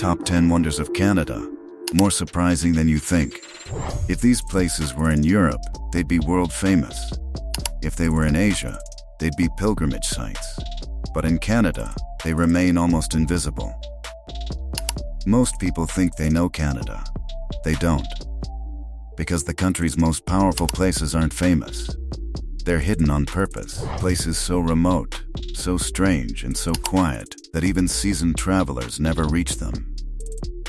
Top 10 Wonders of Canada. More surprising than you think. If these places were in Europe, they'd be world famous. If they were in Asia, they'd be pilgrimage sites. But in Canada, they remain almost invisible. Most people think they know Canada. They don't. Because the country's most powerful places aren't famous. They're hidden on purpose. Places so remote, so strange, and so quiet that even seasoned travelers never reach them.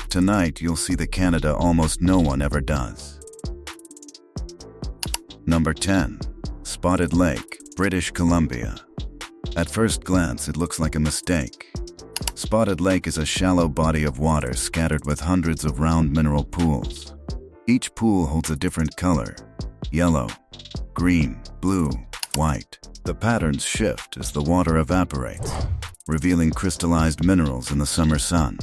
Tonight, you'll see the Canada almost no one ever does. Number 10. Spotted Lake, British Columbia. At first glance, it looks like a mistake. Spotted Lake is a shallow body of water scattered with hundreds of round mineral pools. Each pool holds a different color: yellow, green, blue, white. The patterns shift as the water evaporates, revealing crystallized minerals in the summer sun.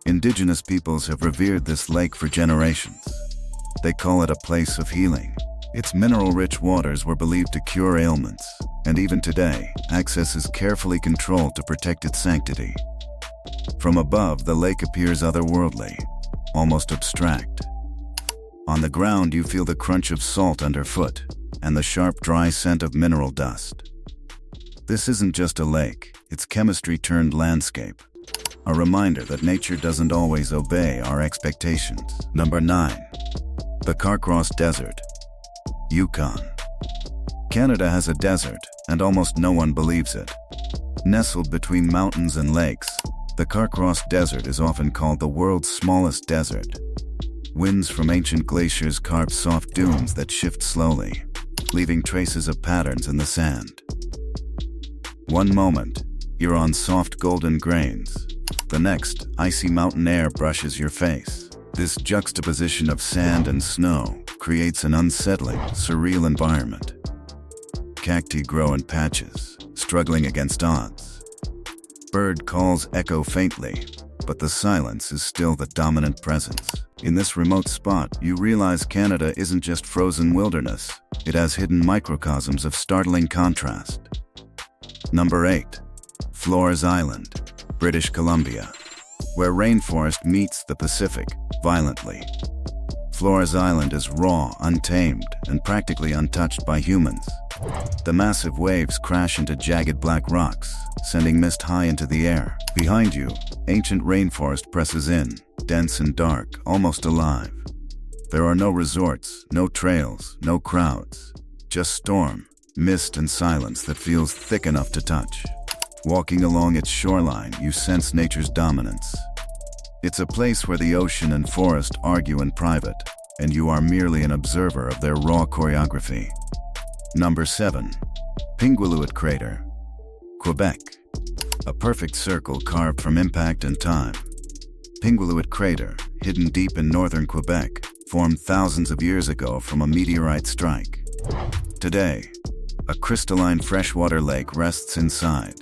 Indigenous peoples have revered this lake for generations. They call it a place of healing. Its mineral-rich waters were believed to cure ailments, and even today, access is carefully controlled to protect its sanctity. From above, the lake appears otherworldly, almost abstract. On the ground, you feel the crunch of salt underfoot and the sharp, dry scent of mineral dust. This isn't just a lake, it's chemistry turned landscape. A reminder that nature doesn't always obey our expectations. Number 9. The Carcross Desert, Yukon. Canada has a desert, and almost no one believes it. Nestled between mountains and lakes, the Carcross Desert is often called the world's smallest desert. Winds from ancient glaciers carve soft dunes that shift slowly, leaving traces of patterns in the sand. One moment, you're on soft golden grains. The next, icy mountain air brushes your face. This juxtaposition of sand and snow creates an unsettling, surreal environment. Cacti grow in patches, struggling against odds. Bird calls echo faintly, but the silence is still the dominant presence. In this remote spot, you realize Canada isn't just frozen wilderness. It has hidden microcosms of startling contrast. Number 8. Flores Island, British Columbia, where rainforest meets the Pacific violently. Flores Island is raw, untamed, and practically untouched by humans. The massive waves crash into jagged black rocks, sending mist high into the air. Behind you, ancient rainforest presses in, dense and dark, almost alive. There are no resorts, no trails, no crowds. Just storm, mist, and silence that feels thick enough to touch. Walking along its shoreline, you sense nature's dominance. It's a place where the ocean and forest argue in private, and you are merely an observer of their raw choreography. Number 7. Pingualuit Crater, Quebec. A perfect circle carved from impact and time. Pingualuit Crater, hidden deep in northern Quebec, formed thousands of years ago from a meteorite strike. Today, a crystalline freshwater lake rests inside,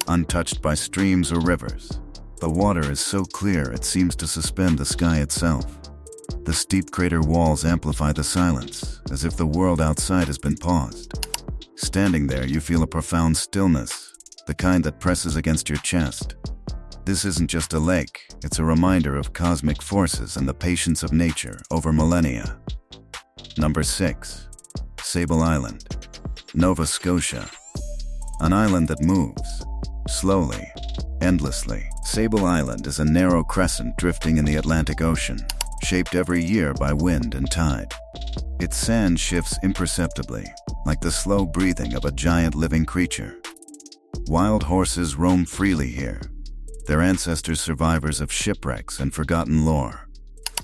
untouched by streams or rivers. The water is so clear it seems to suspend the sky itself. The steep crater walls amplify the silence, as if the world outside has been paused. Standing there, you feel a profound stillness, the kind that presses against your chest. This isn't just a lake, it's a reminder of cosmic forces and the patience of nature over millennia. Number 6. Sable Island, Nova Scotia. An island that moves, slowly, endlessly. Sable Island is a narrow crescent drifting in the Atlantic Ocean, shaped every year by wind and tide. Its sand shifts imperceptibly, like the slow breathing of a giant living creature. Wild horses roam freely here, their ancestors survivors of shipwrecks and forgotten lore.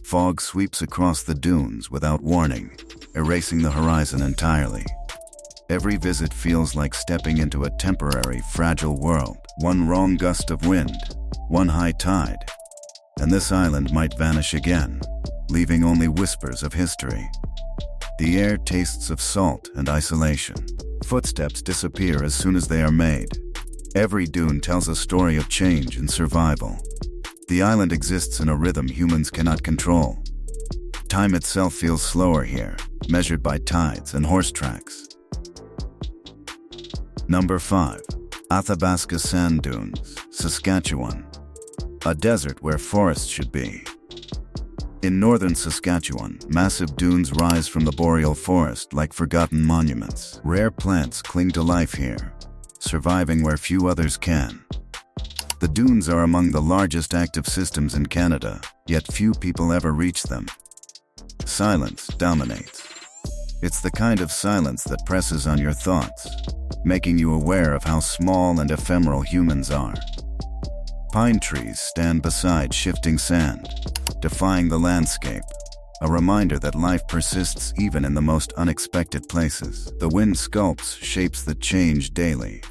Fog sweeps across the dunes without warning, erasing the horizon entirely. Every visit feels like stepping into a temporary, fragile world. One wrong gust of wind, one high tide, and this island might vanish again, leaving only whispers of history. The air tastes of salt and isolation. Footsteps disappear as soon as they are made. Every dune tells a story of change and survival. The island exists in a rhythm humans cannot control. Time itself feels slower here, measured by tides and horse tracks. Number 5. Athabasca Sand Dunes, Saskatchewan. a desert where forests should be. In northern Saskatchewan, massive dunes rise from the boreal forest like forgotten monuments. Rare plants cling to life here, surviving where few others can. The dunes are among the largest active systems in Canada, yet few people ever reach them. Silence dominates. It's the kind of silence that presses on your thoughts, making you aware of how small and ephemeral humans are. Pine trees stand beside shifting sand, defying the landscape, a reminder that life persists even in the most unexpected places. The wind sculpts shapes that change daily.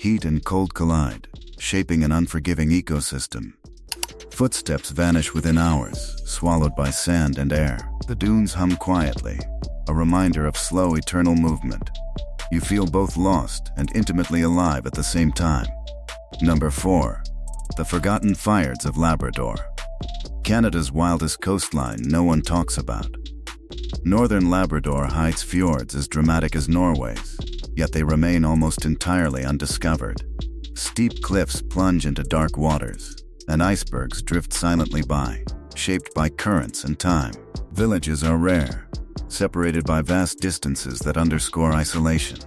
Heat and cold collide, shaping an unforgiving ecosystem. Footsteps vanish within hours, swallowed by sand and air. The dunes hum quietly, a reminder of slow, eternal movement. You feel both lost and intimately alive at the same time. Number 4. The Forgotten Fjords of Labrador. Canada's wildest coastline no one talks about. Northern Labrador hides fjords as dramatic as Norway's, yet they remain almost entirely undiscovered. Steep cliffs plunge into dark waters, and icebergs drift silently by, shaped by currents and time. Villages are rare, separated by vast distances that underscore isolation.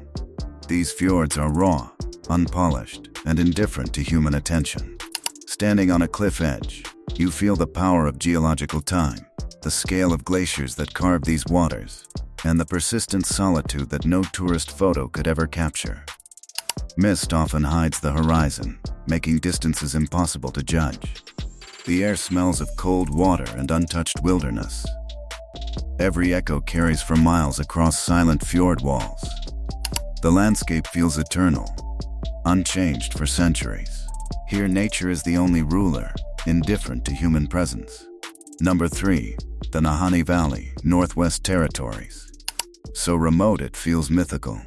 These fjords are raw, unpolished, and indifferent to human attention. Standing on a cliff edge, you feel the power of geological time, the scale of glaciers that carve these waters, and the persistent solitude that no tourist photo could ever capture. Mist often hides the horizon, making distances impossible to judge. The air smells of cold water and untouched wilderness. Every echo carries for miles across silent fjord walls. The landscape feels eternal, unchanged for centuries. Here nature is the only ruler, indifferent to human presence. Number 3. The Nahanni Valley, Northwest Territories. So remote it feels mythical.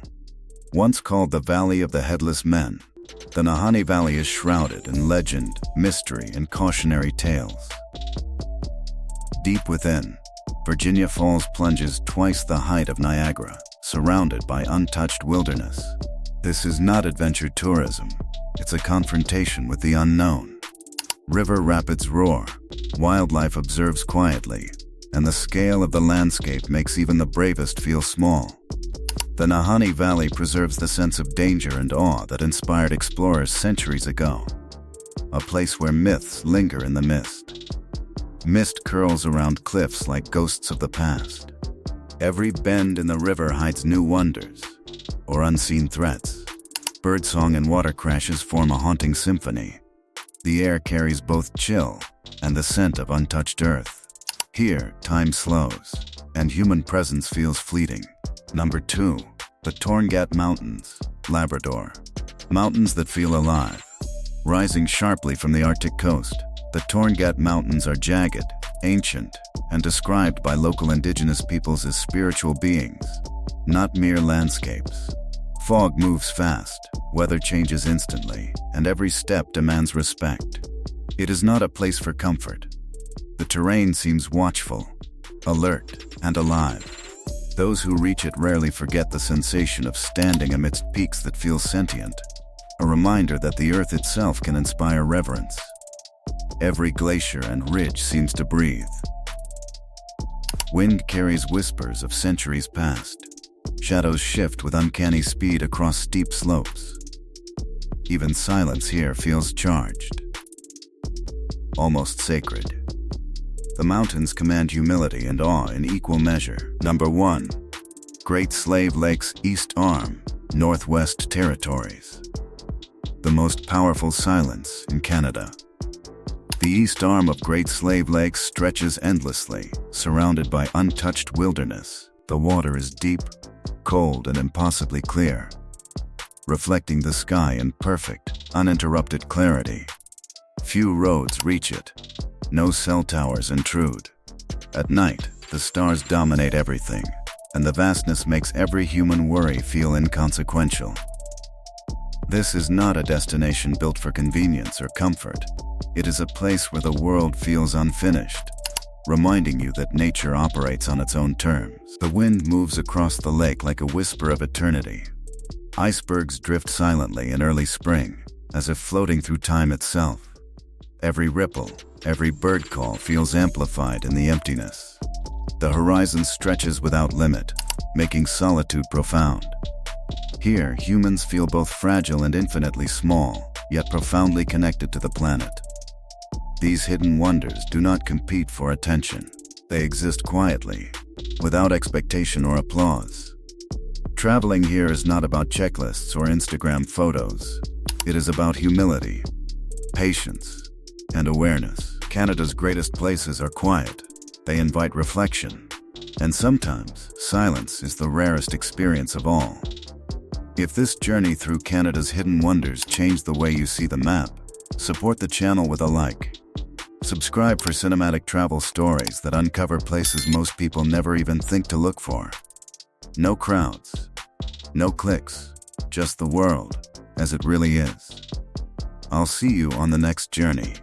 Once called the Valley of the Headless Men, the Nahanni Valley is shrouded in legend, mystery, and cautionary tales. Deep within, Virginia Falls plunges twice the height of Niagara, surrounded by untouched wilderness. This is not adventure tourism. It's a confrontation with the unknown. River rapids roar, wildlife observes quietly, and the scale of the landscape makes even the bravest feel small. The Nahanni Valley preserves the sense of danger and awe that inspired explorers centuries ago. A place where myths linger in the mist. Mist curls around cliffs like ghosts of the past. Every bend in the river hides new wonders, or unseen threats. Birdsong and water crashes form a haunting symphony. The air carries both chill and the scent of untouched earth. Here, time slows, and human presence feels fleeting. Number 2. The Torngat Mountains, Labrador. Mountains that feel alive. Rising sharply from the Arctic coast, the Torngat Mountains are jagged, ancient, and described by local indigenous peoples as spiritual beings, not mere landscapes. Fog moves fast, weather changes instantly, and every step demands respect. It is not a place for comfort. The terrain seems watchful, alert, and alive. Those who reach it rarely forget the sensation of standing amidst peaks that feel sentient, a reminder that the earth itself can inspire reverence. Every glacier and ridge seems to breathe. Wind carries whispers of centuries past. Shadows shift with uncanny speed across steep slopes. Even silence here feels charged, almost sacred. The mountains command humility and awe in equal measure. Number 1. Great Slave Lake's East Arm, Northwest Territories. The most powerful silence in Canada. The east arm of Great Slave Lake stretches endlessly, surrounded by untouched wilderness. The water is deep, cold, and impossibly clear, reflecting the sky in perfect, uninterrupted clarity. Few roads reach it. No cell towers intrude. At night, the stars dominate everything, and the vastness makes every human worry feel inconsequential. This is not a destination built for convenience or comfort. It is a place where the world feels unfinished, reminding you that nature operates on its own terms. The wind moves across the lake like a whisper of eternity. Icebergs drift silently in early spring, as if floating through time itself. Every ripple, every bird call feels amplified in the emptiness. The horizon stretches without limit, making solitude profound. Here, humans feel both fragile and infinitely small, yet profoundly connected to the planet. These hidden wonders do not compete for attention. They exist quietly, without expectation or applause. Traveling here is not about checklists or Instagram photos. It is about humility, patience, and awareness. Canada's greatest places are quiet. They invite reflection. And sometimes, silence is the rarest experience of all. If this journey through Canada's hidden wonders changed the way you see the map, support the channel with a like. Subscribe for cinematic travel stories that uncover places most people never even think to look for. No crowds, no clicks, just the world as it really is. I'll see you on the next journey.